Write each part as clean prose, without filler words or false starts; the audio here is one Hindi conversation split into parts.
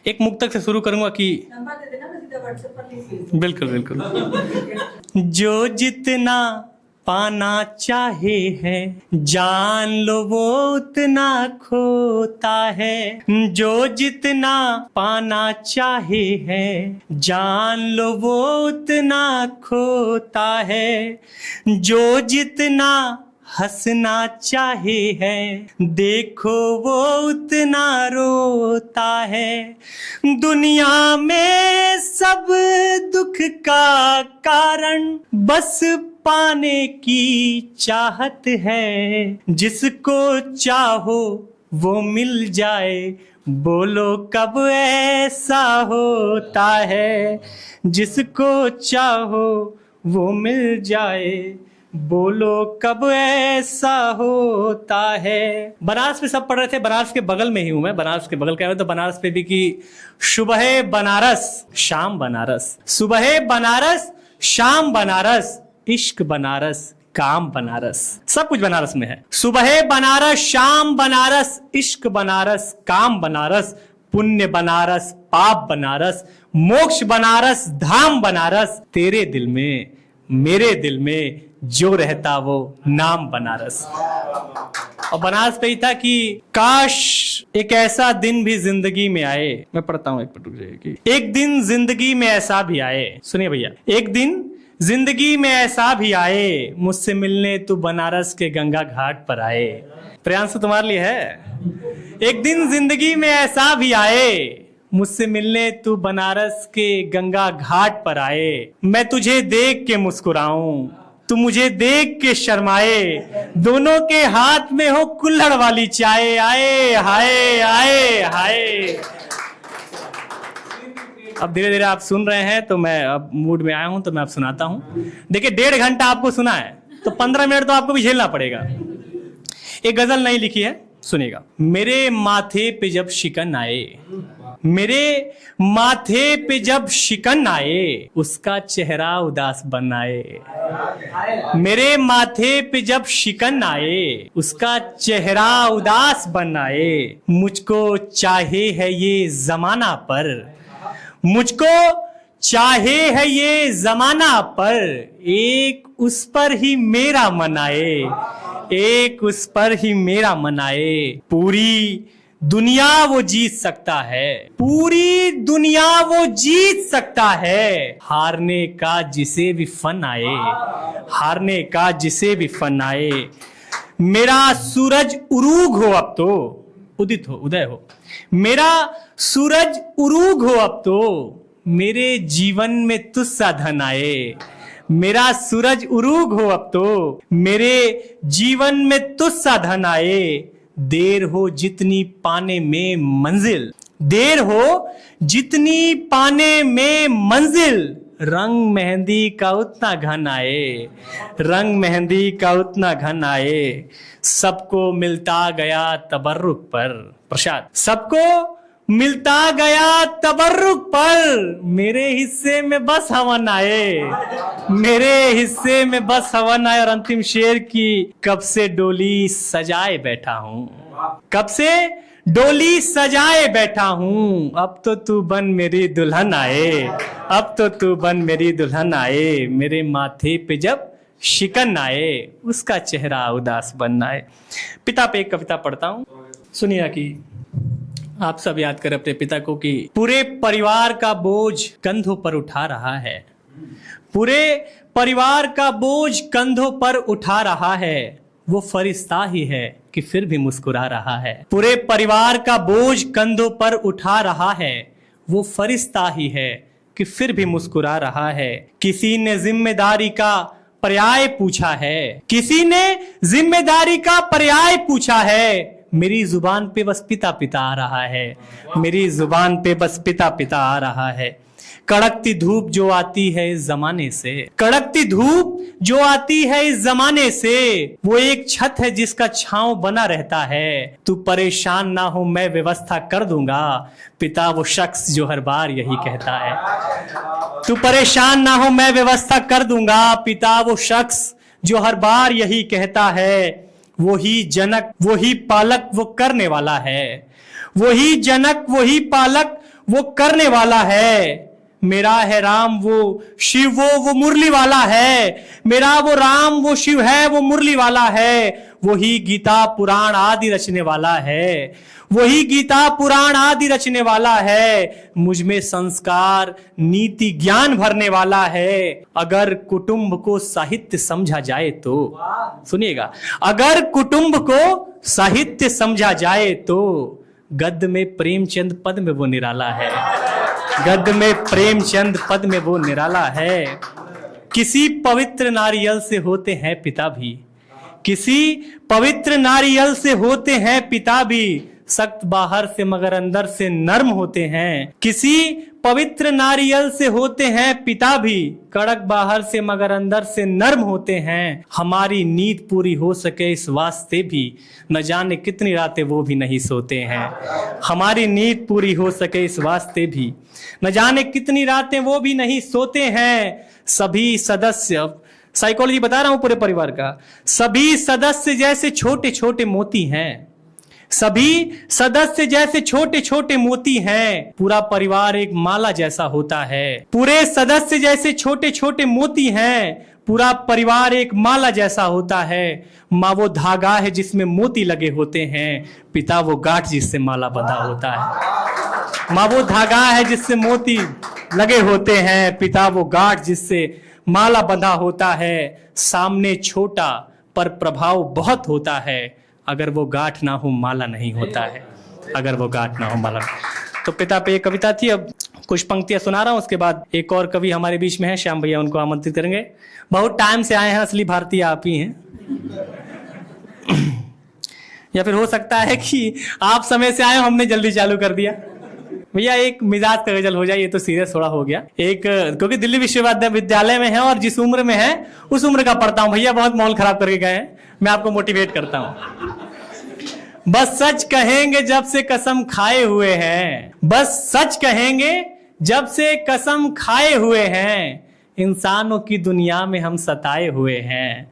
एक मुक्तक से शुरू करूंगा कि नंबर दे देना, मैं सीधा व्हाट्सएप पर लिख दूंगी। बिल्कुल बिल्कुल। जो जितना पाना चाहे है जान लो वो उतना खोता है। जो जितना पाना चाहे है जान लो वो उतना खोता है। जो जितना हंसना चाहे है देखो वो उतना रोता है। दुनिया में सब दुख का कारण बस पाने की चाहत है। जिसको चाहो वो मिल जाए बोलो कब ऐसा होता है। जिसको चाहो वो मिल जाए बोलो कब ऐसा होता है। बनारस में सब पढ़ रहे थे, बनारस के बगल में ही हूं मैं, बनारस के बगल कह रहे तो बनारस पे भी कि सुबह बनारस शाम बनारस, सुबह बनारस शाम बनारस, इश्क बनारस काम बनारस, सब कुछ बनारस में है। सुबह बनारस शाम बनारस, इश्क बनारस काम बनारस, पुण्य बनारस पाप बनारस, मोक्ष बनारस धाम बनारस, तेरे दिल में मेरे दिल में जो रहता वो नाम बनारस। और बनारस पे ही था कि काश एक ऐसा दिन भी जिंदगी में आए। मैं पढ़ता हूं, एक मिनट रुक जाइए कि एक दिन जिंदगी में ऐसा भी आए। सुनिए भैया, एक दिन जिंदगी में ऐसा भी आए मुझसे मिलने तू बनारस के गंगा घाट पर आए। प्रयांश तो तुम्हारे लिए है। एक दिन जिंदगी में ऐसा भी आए मुझसे मिलने तू बनारस के गंगा घाट पर आए। मैं तुझे देख के मुस्कुराऊं तू मुझे देख के शर्माए, दोनों के हाथ में हो कुल्हड़ वाली चाय। आए हाय आए हाय। अब धीरे धीरे आप सुन रहे हैं तो मैं अब मूड में आया हूं तो मैं अब सुनाता हूं। देखिए 1.5 घंटा आपको सुना है तो 15 मिनट तो आपको भी झेलना पड़ेगा। एक गजल नहीं लिखी है, सुनिएगा। मेरे माथे पे जब शिकन आए, मेरे माथे पे जब शिकन आए उसका चेहरा उदास बन आए। मेरे माथे पे जब शिकन आए उसका चेहरा उदास बन आए। मुझको चाहे है ये जमाना पर, मुझको चाहे है ये जमाना पर, एक उस पर ही मेरा मन आए, एक उस पर ही मेरा मन आए। पूरी दुनिया वो जीत सकता है, पूरी दुनिया वो जीत सकता है, हारने का जिसे भी फन आए, हारने का जिसे भी फन आए। मेरा सूरज उरूग हो अब तो, उदित हो उदय हो, मेरा सूरज उरूग हो अब तो, मेरे जीवन में तुझसा धन आए। मेरा सूरज उरूग हो अब तो, मेरे जीवन में तुझसा धन आए। देर हो जितनी पाने में मंजिल, देर हो जितनी पाने में मंजिल, रंग मेहंदी का उतना घन आए, रंग मेहंदी का उतना घन आए। सबको मिलता गया तबर्रुक पर, प्रसाद सबको मिलता गया तबर्रुक पर, मेरे हिस्से में बस हवन आए, मेरे हिस्से में बस हवन आए। और अंतिम शेर की कब से डोली सजाए बैठा हूं, कब से डोली सजाए बैठा हूं, अब तो तू बन मेरी दुल्हन आए, अब तो तू बन मेरी दुल्हन आए। मेरे माथे पे जब शिकन आए उसका चेहरा उदास बन आए। पिता पे एक कविता पढ़ता हूं, सुनिए कि आप सब याद करें अपने पिता को कि पूरे परिवार का बोझ कंधों पर उठा रहा है, पूरे परिवार का बोझ कंधों पर उठा रहा है, वो फरिश्ता ही है कि फिर भी मुस्कुरा रहा है। पूरे परिवार का बोझ कंधों पर उठा रहा है, वो फरिश्ता ही है कि फिर भी मुस्कुरा रहा है। किसी ने जिम्मेदारी का पर्याय पूछा है, किसी ने जिम्मेदारी का पर्याय पूछा है, मेरी जुबान पे बस पिता पिता आ रहा है, मेरी जुबान पे बस पिता पिता आ रहा है। कड़कती धूप जो आती है इस जमाने से, कड़कती धूप जो आती है इस जमाने से, वो एक छत है जिसका छांव बना रहता है। तू परेशान ना हो मैं व्यवस्था कर दूंगा, पिता वो शख्स जो हर बार यही कहता है। तू परेशान ना हो मैं व्यवस्था कर दूंगा, पिता वो शख्स जो हर बार यही कहता है। वही जनक वही पालक वो करने वाला है, वही जनक वही पालक वो करने वाला है। मेरा है राम वो शिव वो मुरली वाला है। मेरा वो राम वो शिव है वो मुरली वाला है। वही गीता पुराण आदि रचने वाला है। वही गीता पुराण आदि रचने वाला है। मुझ में संस्कार नीति ज्ञान भरने वाला है। अगर कुटुंब को साहित्य समझा जाए तो, सुनिएगा, अगर कुटुंब को साहित्य समझा जाए तो गद्य में प्रेमचंद पद में वो निराला है। गद्य में प्रेमचंद पद में वो निराला है। किसी पवित्र नारियल से होते हैं पिता भी, किसी पवित्र नारियल से होते हैं पिता भी, सख्त बाहर से मगर अंदर से नर्म होते हैं। किसी पवित्र नारियल से होते हैं पिता भी, कड़क बाहर से मगर अंदर से नर्म होते हैं। हमारी नींद पूरी हो सके इस वास्ते भी, न जाने कितनी रातें वो भी नहीं सोते हैं। हमारी नींद पूरी हो सके इस वास्ते भी, न जाने कितनी रातें वो भी नहीं सोते हैं। सभी सदस्य, साइकोलॉजी बता रहा हूं पूरे परिवार का, सभी सदस्य जैसे छोटे छोटे मोती हैं। सभी सदस्य जैसे छोटे छोटे मोती हैं। पूरा परिवार एक माला जैसा होता है। पूरे सदस्य जैसे छोटे छोटे मोती हैं। पूरा परिवार एक माला जैसा होता है। माँ वो धागा है जिसमें मोती लगे होते हैं। पिता वो गांठ जिससे माला बंधा होता है। माँ वो धागा है जिससे मोती लगे होते हैं। पिता वो गांठ जिससे माला बंधा होता है। सामने छोटा पर प्रभाव बहुत होता है। अगर वो गांठ ना हो माला नहीं होता है। अगर वो गांठ ना हो माला। तो पिता पे एक कविता थी, अब कुछ पंक्तियां सुना रहा हूं, उसके बाद एक और कवि हमारे बीच में है, श्याम भैया, उनको आमंत्रित करेंगे। बहुत टाइम से आए हैं, असली भारतीय आप ही हैं। या फिर हो सकता है कि आप समय से आए, हमने जल्दी चालू कर दिया। भैया एक मिजाज का गजल हो जाए, ये तो सीरियस थोड़ा हो गया। एक क्योंकि दिल्ली विश्वविद्यालय में है और जिस उम्र में है उस उम्र का पढ़ता हूं। भैया बहुत माहौल खराब करके गए हैं, मैं आपको मोटिवेट करता हूं। बस सच कहेंगे जब से कसम खाए हुए हैं। बस सच कहेंगे जब से कसम खाए हुए हैं। इंसानों की दुनिया में हम सताए हुए हैं।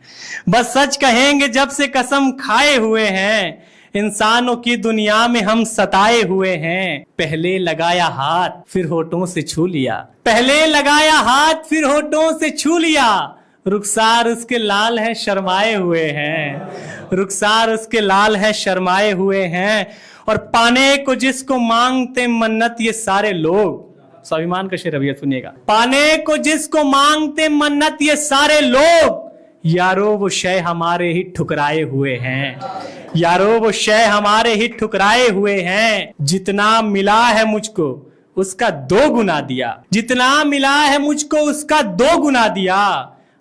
बस सच कहेंगे जब से कसम खाए हुए हैं। इंसानों की दुनिया में हम सताए हुए हैं। पहले लगाया हाथ फिर होठों से छू लिया। पहले लगाया हाथ फिर होठों से छू लिया। रुखसार उसके लाल है शर्माए हुए हैं। रुखसार उसके लाल है शर्माए हुए हैं। और पाने को जिसको मांगते मन्नत ये सारे लोग, स्वाभिमान का शेर अभी सुनिएगा। पाने को जिसको मांगते मन्नत ये सारे लोग, यारो वो शय हमारे ही ठुकराए हुए हैं। यारो वो शय हमारे ही ठुकराए हुए हैं। जितना मिला है मुझको उसका 2 गुना दिया। जितना मिला है मुझको उसका 2 गुना दिया।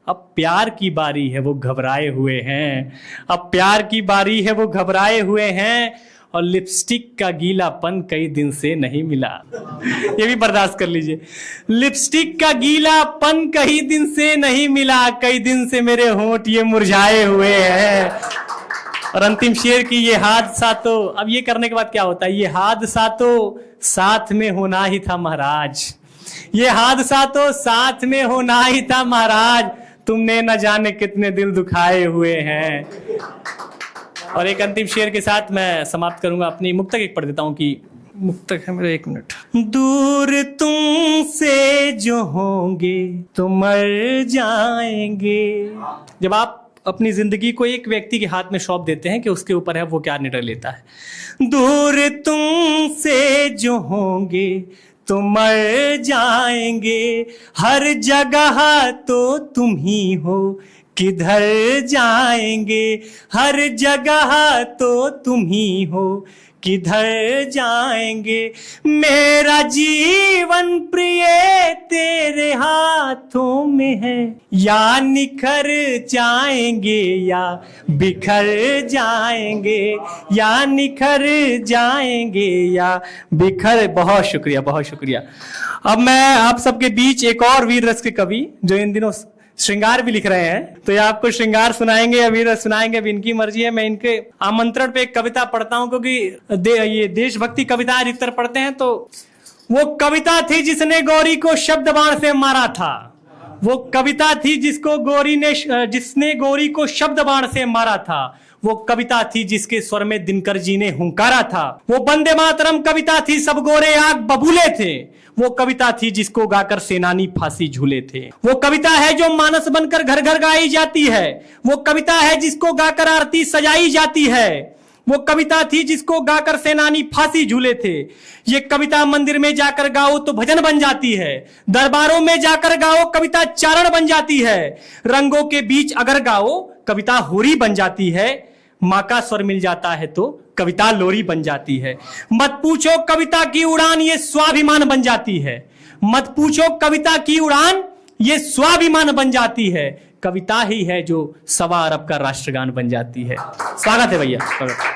अब प्यार की बारी है वो घबराए हुए हैं। अब प्यार की बारी है वो घबराए हुए हैं। और लिपस्टिक का गीलापन कई दिन से नहीं मिला। ये भी बर्दाश्त कर लीजिए। लिपस्टिक का गीलापन कई दिन से नहीं मिला। कई दिन से मेरे होंठ ये मुरझाए हुए हैं। और अंतिम शेर की ये हादसा तो, अब ये करने के बाद क्या होता है, ये हादसा तो साथ में होना ही था महाराज। ये हादसा तो साथ में होना ही था महाराज। तुमने न जाने कितने दिल दुखाए हुए हैं। और एक अंतिम शेर के साथ मैं समाप्त करूंगा अपनी मुक्तक एक पढ़ देता हूं कि मुक्तक है मेरा, 1 मिनट। दूर तुमसे जो होंगे तो मर जाएंगे। जब आप अपनी जिंदगी को एक व्यक्ति के हाथ में सौंप देते हैं कि उसके ऊपर है वो क्या निर्णय लेता है। दूर तुमसे जो होंगे तो मर जाएंगे। हर जगह तो तुम ही हो, किधर जाएंगे। हर जगह तो तुम ही हो, किधर जाएंगे। मेरा जीवन प्रिय तेरे हाथों में है। या निखर जाएंगे या बिखर जाएंगे। या निखर जाएंगे या बिखर। बहुत शुक्रिया, बहुत शुक्रिया। अब मैं आप सबके बीच एक और वीर रस के कवि जो इन दिनों श्रृंगार भी लिख रहे हैं, तो ये आपको श्रृंगार सुनाएंगे या वीर सुनाएंगे, अब इनकी मर्जी है। मैं इनके आमंत्रण पे एक कविता पढ़ता हूं क्योंकि ये देशभक्ति कविता अधिकतर पढ़ते हैं। तो वो कविता थी जिसने गौरी को शब्द बाण से मारा था। वो कविता थी जिसने गौरी को शब्द बाण से मारा था। वो कविता थी जिसके स्वर में दिनकर जी ने हुंकारा था। वो वंदे मातरम कविता थी, सब गोरे आग बबूले थे। वो कविता थी जिसको गाकर सेनानी फांसी झूले थे। वो कविता है जो मानस बनकर घर घर गाई जाती है। वो कविता है जिसको गाकर आरती सजाई जाती है। वो कविता थी जिसको गाकर सेनानी फांसी झूले थे। ये कविता मंदिर में जाकर गाओ तो भजन बन जाती है, दरबारों में जाकर गाओ कविता चारण बन जाती है, रंगों के बीच अगर गाओ कविता होरी बन जाती है, माँ का स्वर मिल जाता है तो कविता लोरी बन जाती है। मत पूछो कविता की उड़ान ये स्वाभिमान बन जाती है। मत पूछो कविता की उड़ान ये स्वाभिमान बन जाती है। कविता ही है जो 1.25 अरब का राष्ट्रगान बन जाती है। स्वागत है भैया।